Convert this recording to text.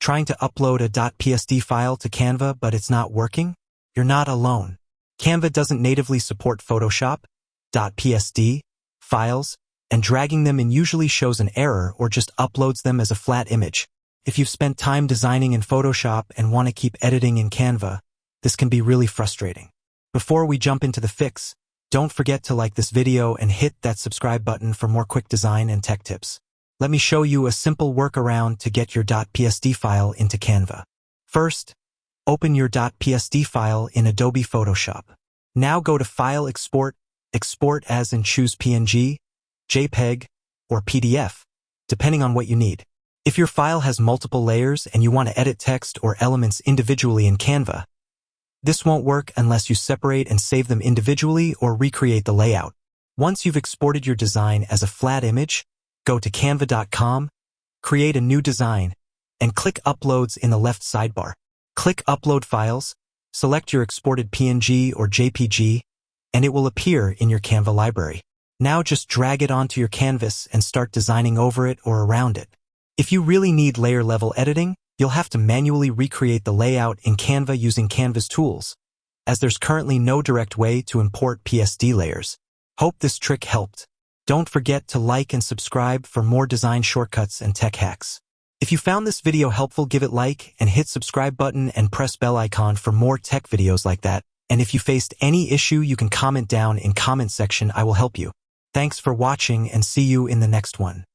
Trying to upload a .psd file to Canva but it's not working? You're not alone. Canva doesn't natively support Photoshop, .psd, files, and dragging them in usually shows an error or just uploads them as a flat image. If you've spent time designing in Photoshop and want to keep editing in Canva, this can be really frustrating. Before we jump into the fix, don't forget to like this video and hit that subscribe button for more quick design and tech tips. Let me show you a simple workaround to get your .psd file into Canva. First, open your .psd file in Adobe Photoshop. Now go to File Export, Export as and choose PNG, JPEG, or PDF, depending on what you need. If your file has multiple layers and you want to edit text or elements individually in Canva, this won't work unless you separate and save them individually or recreate the layout. Once you've exported your design as a flat image, go to canva.com, create a new design, and click Uploads in the left sidebar. Click Upload Files, select your exported PNG or JPG, and it will appear in your Canva library. Now just drag it onto your canvas and start designing over it or around it. If you really need layer-level editing, you'll have to manually recreate the layout in Canva using Canva's tools, as there's currently no direct way to import PSD layers. Hope this trick helped. Don't forget to like and subscribe for more design shortcuts and tech hacks. If you found this video helpful, give it like and hit subscribe button and press bell icon for more tech videos like that. And if you faced any issue, you can comment down in comment section. I will help you. Thanks for watching and see you in the next one.